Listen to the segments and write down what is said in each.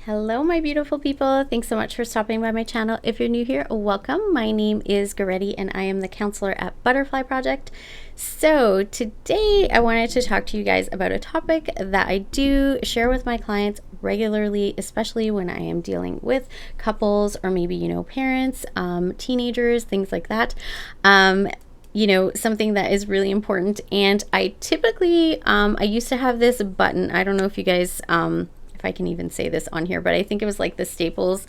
Hello, my beautiful people. Thanks so much for stopping by my channel. If you're new here, welcome. My name is Goretti and I am the counselor at Butterfly Project. So today I wanted to talk to you guys about a topic that I do share with my clients regularly, especially when I am dealing with couples or maybe, parents, teenagers, things like that. Something that is really important. And I typically, I used to have this button. I don't know if you guys, if I can even say this on here, but I think it was like the Staples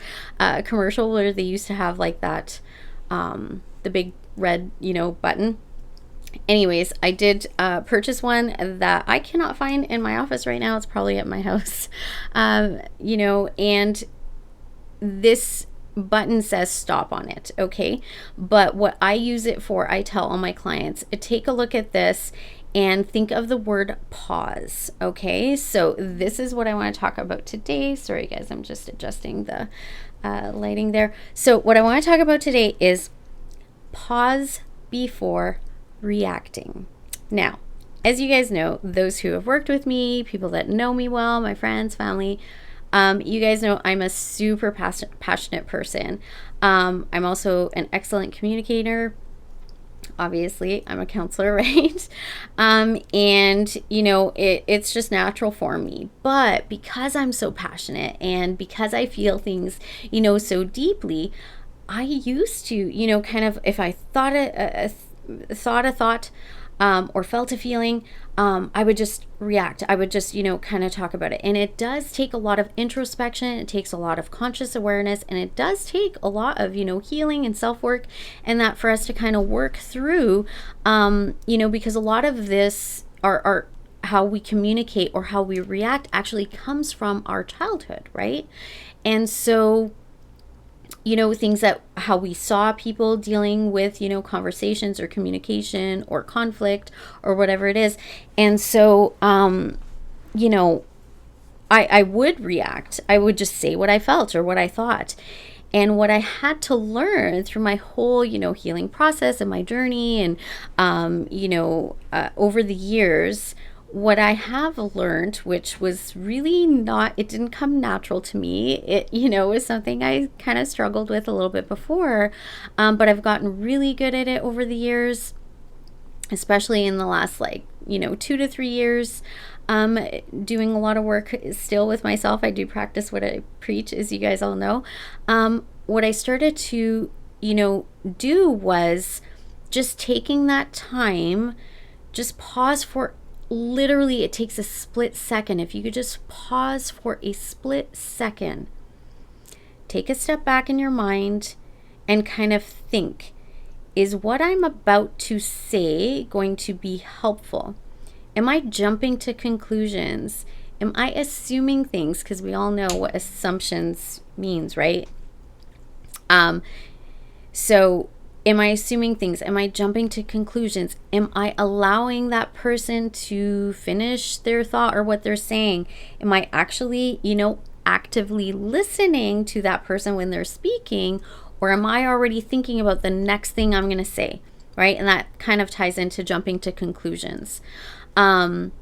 commercial where they used to have like that, the big red, button. Anyways, I did purchase one that I cannot find in my office right now. It's probably at my house, and this button says stop on it, okay? But what I use it for, I tell all my clients, take a look at this and think of the word pause, okay? So this is what I want to talk about today. Sorry guys, I'm just adjusting the lighting there. So what I want to talk about today is pause before reacting. Now, as you guys know, those who have worked with me, people that know me well, my friends, family, you guys know I'm a super passionate person. I'm also an excellent communicator. Obviously, I'm a counselor, right? It's just natural for me. But because I'm so passionate and because I feel things, so deeply, I used to, kind of, if I thought a thought, or felt a feeling, I would just react. I would just, kind of talk about it. And it does take a lot of introspection. It takes a lot of conscious awareness, and it does take a lot of, healing and self-work, and that for us to kind of work through, because a lot of this are how we communicate or how we react actually comes from our childhood, right? And so things that how we saw people dealing with, conversations or communication or conflict or whatever it is. And so, I would react. I would just say what I felt or what I thought. And what I had to learn through my whole, healing process and my journey and, over the years, what I have learned, which was really it didn't come natural to me. It, was something I kind of struggled with a little bit before, but I've gotten really good at it over the years, especially in the last 2 to 3 years, doing a lot of work still with myself. I do practice what I preach, as you guys all know. What I started to, do was just taking that time, just pause for literally, it takes a split second. If you could just pause for a split second, take a step back in your mind and kind of think, is what I'm about to say going to be helpful? Am I jumping to conclusions? Am I assuming things? Because we all know what assumptions means, right? So am I assuming things? Am I jumping to conclusions? Am I allowing that person to finish their thought or what they're saying? Am I actually, actively listening to that person when they're speaking? Or am I already thinking about the next thing I'm going to say, right? And that kind of ties into jumping to conclusions. And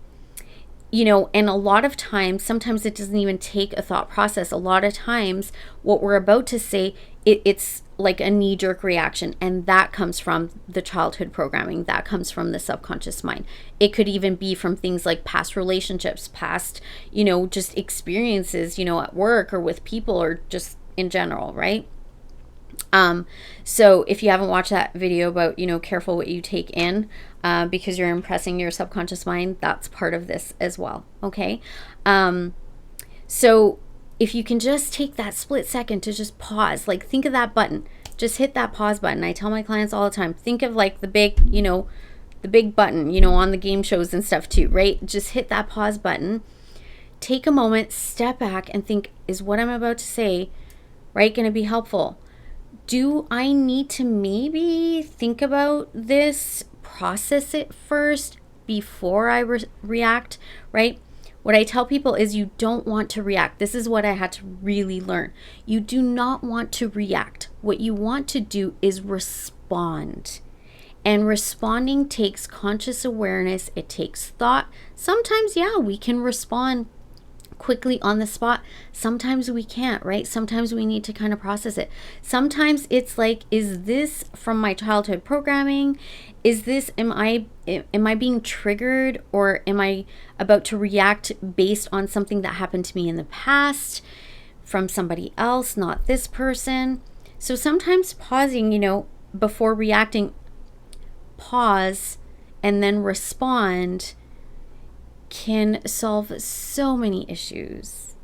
a lot of times, sometimes it doesn't even take a thought process. A lot of times what we're about to say, it's like a knee-jerk reaction, and that comes from the childhood programming. That comes from the subconscious mind. It could even be from things like past relationships, past, just experiences, at work or with people or just in general, right? So if you haven't watched that video about, careful what you take in, because you're impressing your subconscious mind, that's part of this as well. Okay. So if you can just take that split second to just pause, think of that button, just hit that pause button. I tell my clients all the time, think of the big, the big button, on the game shows and stuff too, right? Just hit that pause button, take a moment, step back and think, is what I'm about to say, right, going to be helpful? Do I need to maybe think about this, process it first before I react, right? What I tell people is you don't want to react. This is what I had to really learn. You do not want to react. What you want to do is respond. And responding takes conscious awareness. It takes thought. Sometimes, yeah, we can respond quickly on the spot. Sometimes we can't, right? Sometimes we need to kind of process it. Sometimes it's like, is this from my childhood programming? Is this, am I being triggered, or am I about to react based on something that happened to me in the past from somebody else, not this person? So sometimes pausing, before reacting, pause and then respond can solve so many issues,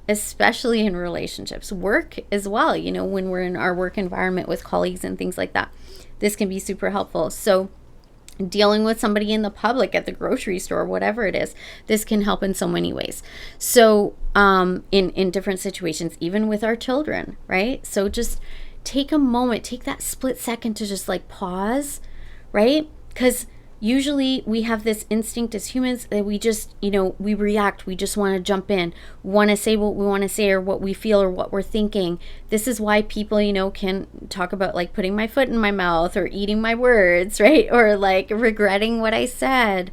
especially in relationships, work as well. When we're in our work environment with colleagues and things like that, this can be super helpful. So dealing with somebody in the public, at the grocery store, whatever it is, this can help in so many ways. So in different situations, even with our children, right? So just take a moment, take that split second to just like pause, right? Because usually we have this instinct as humans that we just, we react. We just want to jump in, want to say what we want to say, or what we feel, or what we're thinking. This is why people, can talk about like putting my foot in my mouth, or eating my words, right? Or like regretting what I said.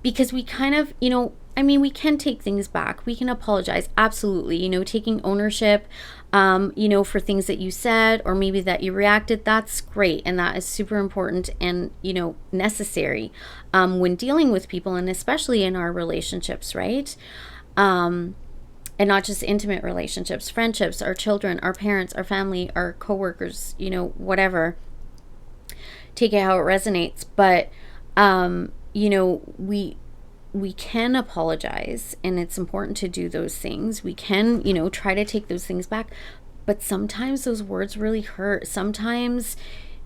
Because we kind of, we can take things back. We can apologize. Absolutely. Taking ownership, for things that you said, or maybe that you reacted, that's great. And that is super important and, necessary when dealing with people, and especially in our relationships, right? And not just intimate relationships, friendships, our children, our parents, our family, our coworkers, whatever. Take it how it resonates. But, we can apologize, and it's important to do those things. We can, try to take those things back, but sometimes those words really hurt. Sometimes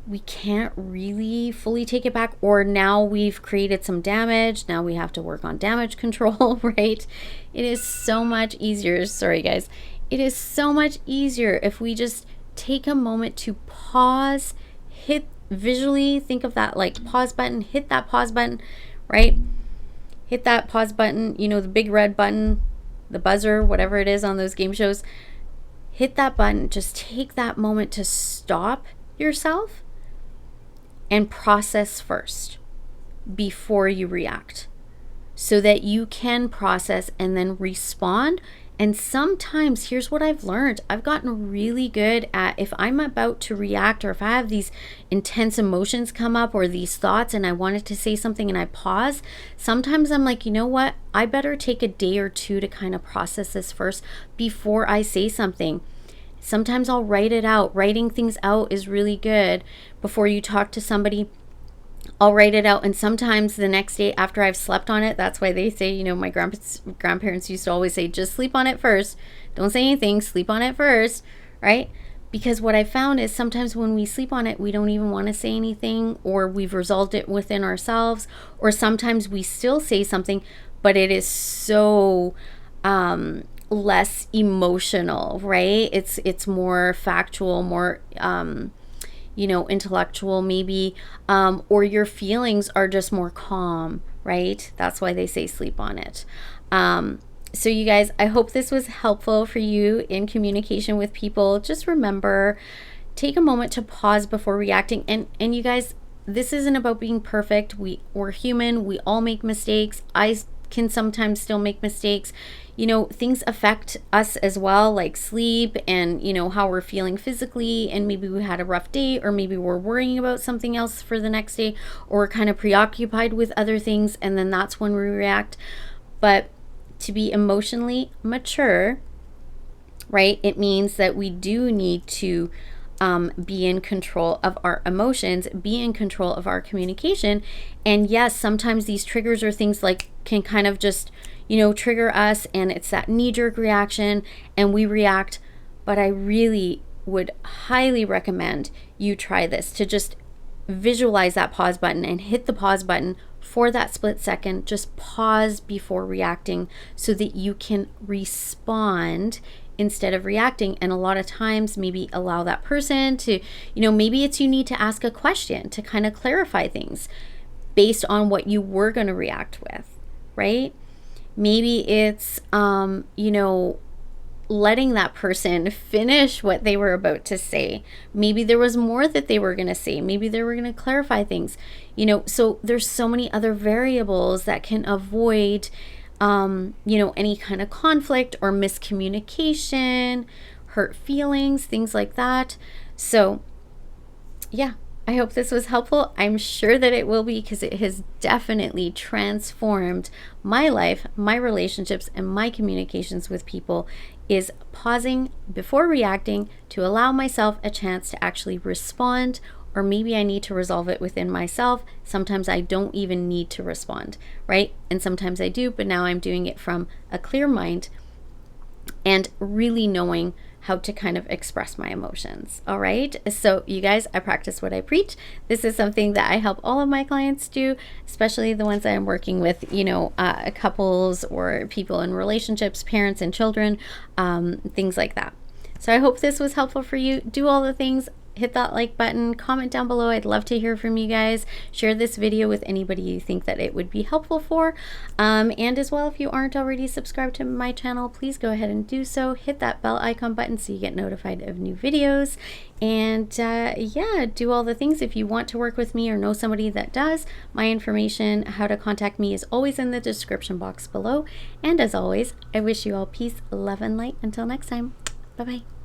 we can't really fully take it back, or now we've created some damage. Now we have to work on damage control, right? It is so much easier. Sorry, guys. It is so much easier if we just take a moment to pause, visually think of that like pause button, hit that pause button, right? Hit that pause button, the big red button, the buzzer, whatever it is on those game shows. Hit that button. Just take that moment to stop yourself and process first before you react, so that you can process and then respond. And sometimes, here's what I've learned. I've gotten really good at, if I'm about to react, or if I have these intense emotions come up, or these thoughts, and I wanted to say something and I pause, sometimes I'm like, you know what? I better take a day or two to kind of process this first before I say something. Sometimes I'll write it out. Writing things out is really good. Before you talk to somebody, I'll write it out. And sometimes the next day after I've slept on it, that's why they say, my grandparents used to always say, just sleep on it first. Don't say anything, sleep on it first, right? Because what I found is sometimes when we sleep on it, we don't even want to say anything, or we've resolved it within ourselves, or sometimes we still say something, but it is so less emotional, right? It's more factual, more intellectual maybe, or your feelings are just more calm, right? That's why they say sleep on it. So you guys, I hope this was helpful for you in communication with people. Just remember, take a moment to pause before reacting. And you guys, this isn't about being perfect. We're human. We all make mistakes. I can sometimes still make mistakes. Things affect us as well, like sleep and, how we're feeling physically. And maybe we had a rough day, or maybe we're worrying about something else for the next day, or kind of preoccupied with other things. And then that's when we react. But to be emotionally mature, right, it means that we do need to be in control of our emotions, be in control of our communication. And yes, sometimes these triggers or things like can kind of just, trigger us, and it's that knee-jerk reaction and we react. But I really would highly recommend you try this, to just visualize that pause button and hit the pause button for that split second. Just pause before reacting so that you can respond instead of reacting. And a lot of times, maybe allow that person to, maybe it's you need to ask a question to kind of clarify things based on what you were going to react with, right? Maybe it's, letting that person finish what they were about to say. Maybe there was more that they were going to say. Maybe they were going to clarify things, so there's so many other variables that can avoid any kind of conflict or miscommunication, hurt feelings, things like that. So, yeah, I hope this was helpful. I'm sure that it will be, because it has definitely transformed my life, my relationships, and my communications with people. Is pausing before reacting to allow myself a chance to actually respond, or maybe I need to resolve it within myself. Sometimes I don't even need to respond, right? And sometimes I do, but now I'm doing it from a clear mind and really knowing how to kind of express my emotions. All right. So, you guys, I practice what I preach. This is something that I help all of my clients do, especially the ones that I'm working with, couples or people in relationships, parents and children, things like that. So, I hope this was helpful for you. Do all the things. Hit that like button, comment down below. I'd love to hear from you guys. Share this video with anybody you think that it would be helpful for. And as well, if you aren't already subscribed to my channel, please go ahead and do so. Hit that bell icon button so you get notified of new videos. And yeah, do all the things. If you want to work with me or know somebody that does, my information, how to contact me, is always in the description box below. And as always, I wish you all peace, love, and light. Until next time, bye-bye.